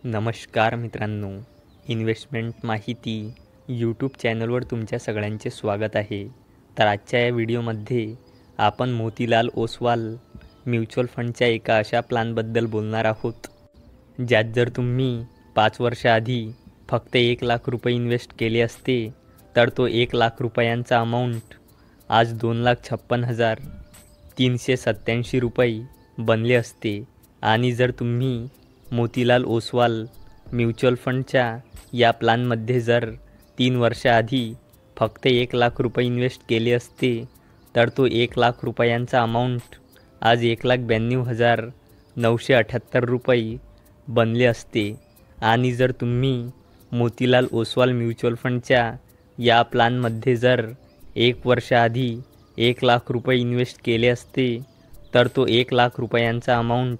नमस्कार मित्रांनो, इन्व्हेस्टमेंट माहिती यूट्यूब चॅनलवर तुमच्या सगळ्यांचे स्वागत आहे. तर आजच्या या व्हिडिओमध्ये आपण मोतीलाल ओसवाल म्युच्युअल फंडच्या एका अशा प्लॅनबद्दल बोलणार आहोत, ज्यात जर तुम्ही 5 वर्षाआधी फक्त 1 लाख रुपये इन्व्हेस्ट केले असते, तर तो 1 लाख रुपयांचा अमाऊंट आज 2,56,387 रुपये बनले असते. आणि जर तुम्ही मोतीलाल ओसवाल म्युच्युअल फंडच्या या प्लॅनमध्ये जर 3 वर्षाआधी फक्त 1 लाख रुपये इन्व्हेस्ट केले असते, तर तो 1 लाख रुपयांचा अमाऊंट आज 1,92,978 रुपये बनले असते. आणि जर तुम्ही मोतीलाल ओसवाल म्युच्युअल फंडच्या या प्लॅनमध्ये जर 1 वर्षाआधी 1 लाख रुपये इन्व्हेस्ट केले असते, तर तो 1 लाख रुपयांचा अमाऊंट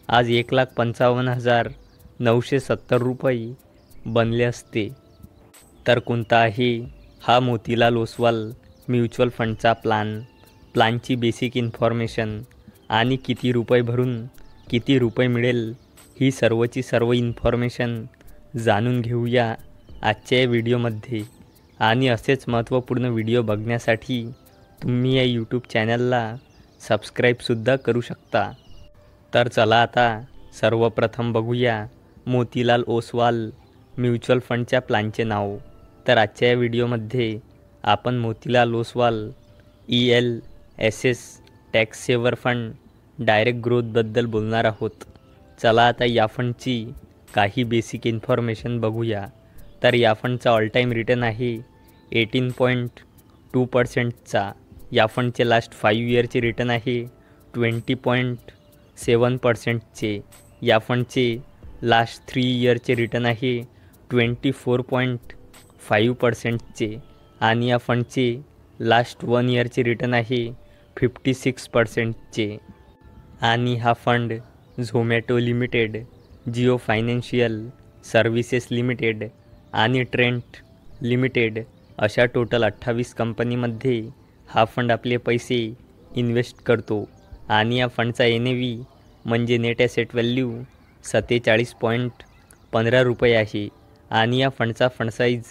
आज 1,55,970 रुपये बनले असते. तर कोणता आहे हा मोतीलाल ओसवाल म्युच्युअल फंडचा प्लॅनची बेसिक इन्फॉर्मेशन आणि किती रुपये भरून किती रुपये मिळेल, ही सर्वची सर्व इन्फॉर्मेशन जाणून घेऊया आजच्या या व्हिडिओमध्ये. आणि असेच महत्त्वपूर्ण व्हिडिओ बघण्यासाठी तुम्ही या यूट्यूब चॅनलला सबस्क्राईबसुद्धा करू शकता. तर चला आता सर्वप्रथम बघूया मोतीलाल ओसवाल म्युच्युअल फंडच्या प्लॅनचे नाव. तर आजच्या या व्हिडिओमध्ये आपण Motilal Oswal ELSS tax saver fund direct ग्रोथबद्दल बोलणार आहोत. चला आता या फंडची काही बेसिक इन्फॉर्मेशन बघूया. तर या फंडचा ऑल टाईम रिटर्न आहे 18.2%चा. या फंडचे लास्ट 5 इयरचे रिटर्न आहे 20.7%चे. या फंडचे लास्ट 3 इयरचे रिटर्न आहे 24.5%चे. आणि या फंडचे लास्ट 1 इयरचे रिटर्न आहे 56%चे. आणि हा fund Zomato limited, Jio financial services limited आणि ट्रेंट लिमिटेड अशा टोटल 28 कंपनीमध्ये हा फंड आपले पैसे इन्व्हेस्ट करतो. आणि या फंडचा NAV म्हणजे नेट ॲसेट व्हॅल्यू 47.15 रुपये आहे. आणि या फंडचा फंड साईज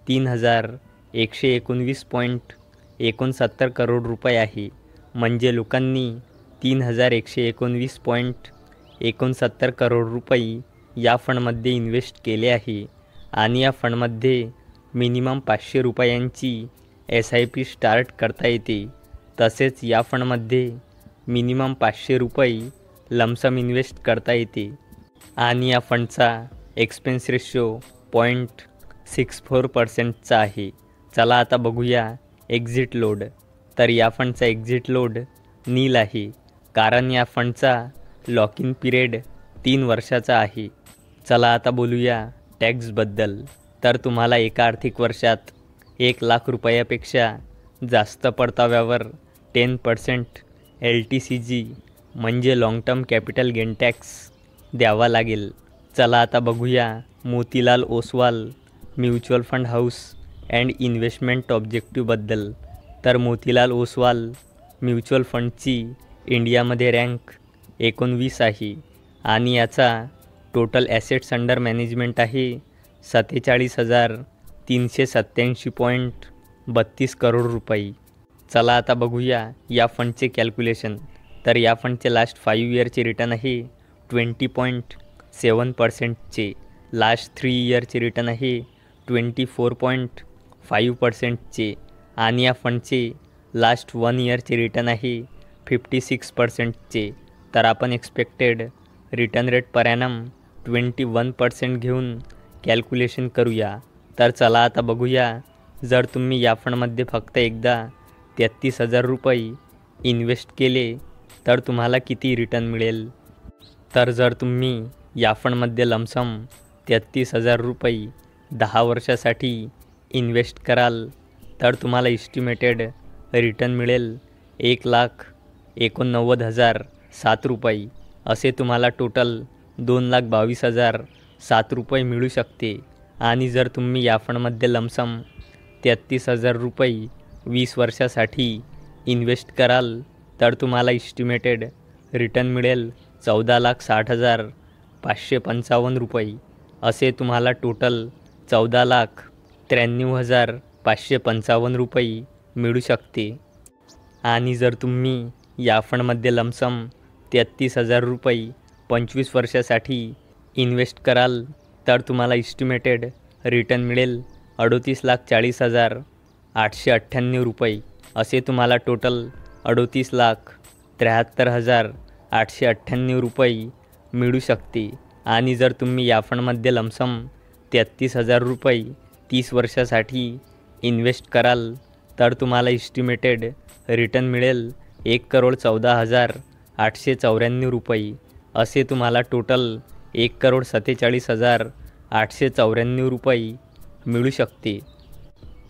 3,119.69 करोड रुपये आहे. म्हणजे लोकांनी 3,119.69 करोड रुपये या फंडमध्ये इन्व्हेस्ट केले आहे. आणि या फंडमध्ये मिनिमम 500 रुपयांची SIP स्टार्ट करता येते. तसेच या फंडमध्ये मिनिमम 500 रुपये लमसम इन्व्हेस्ट करता येते. आणि या फंडचा एक्सपेन्स रेशो 0.64%चा आहे. चला आता बघूया एक्झिट लोड. तर या फंडचा एक्झिट लोड नील आहे, कारण या फंडचा लॉक इन पिरियड 3 वर्षाचा आहे. चला आता बोलूया टॅक्सबद्दल. तर तुम्हाला एका आर्थिक वर्षात 1 लाख रुपयापेक्षा जास्त परताव्यावर 10% LTCG म्हणजे long term capital gain tax द्यावा लागेल. चला आता बघूया Motilal Oswal mutual fund house and investment ऑब्जेक्टिव्हबद्दल. तर मोतीलाल ओसवाल म्युच्युअल फंडची इंडियामध्ये रँक 19 आहे. आणि याचा टोटल ॲसेट्स अंडर मॅनेजमेंट आहे 47,387.32 करोड रुपये. चला आता बघूया या फंडचे कॅल्क्युलेशन. तर या फंडचे लास्ट 5 इयरचे रिटर्न आहे 20.7%चे. लास्ट 3 इयरचे रिटर्न आहे 24.5%चे. आणि या फंडचे लास्ट 1 इयरचे रिटर्न आहे 56%चे. तर आपण expected return rate per annum 21% घेऊन कॅल्क्युलेशन करूया. तर चला आता बघूया, जर तुम्ही या फंडमध्ये फक्त एकदा 33,000 रुपये इन्व्हेस्ट केले, तर तुम्हाला किती रिटर्न मिळेल. तर जर तुम्ही या फंडमध्ये लमसम 33,000 रुपये 10 वर्षासाठी इन्व्हेस्ट कराल, तर तुम्हाला इस्टिमेटेड रिटर्न मिळेल 1,89,007 रुपये. असे तुम्हाला टोटल 2,22,007 रुपये मिळू शकते. आणि जर तुम्ही या फंडमध्ये लमसम 33,000 रुपये 20 वर्षासाठी इन्व्हेस्ट कराल, तर तुम्हाला इस्टिमेटेड रिटर्न मिळेल 14,60,000 ₹14,555 असे तुम्हाला टोटल ₹14,93,555 मिळू शकते. आणि जर तुम्ही या फंडमध्ये लमसम ₹33,000 25 वर्षासाठी इन्व्हेस्ट कराल तर तुम्हाला इस्टिमेटेड रिटर्न मिळेल ₹38,40,898 असे तुम्हाला टोटल ₹38,73,898 मिळू शकते. आणि जर तुम्ही या फंडमध्ये लमसम ₹33,000 30 वर्षासाठी इन्व्हेस्ट कराल तर तुम्हाला इस्टिमेटेड रिटर्न मिळेल ₹1,14,894 असे तुम्हाला टोटल ₹1,47,894 मिळू शकते.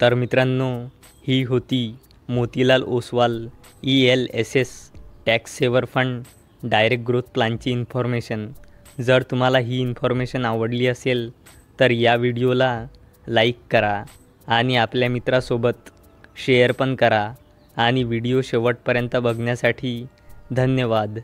तर मित्रांनो, ही होती Motilal Oswal ELSS tax saver fund direct growth प्लॅनची इन्फॉर्मेशन. जर तुम्हाला ही इन्फॉर्मेशन आवडली असेल तर या व्हिडिओला लाईक करा आणि आपल्या मित्रासोबत शेअर पण करा. आणि व्हिडिओ शेवटपर्यंत बघण्यासाठी धन्यवाद.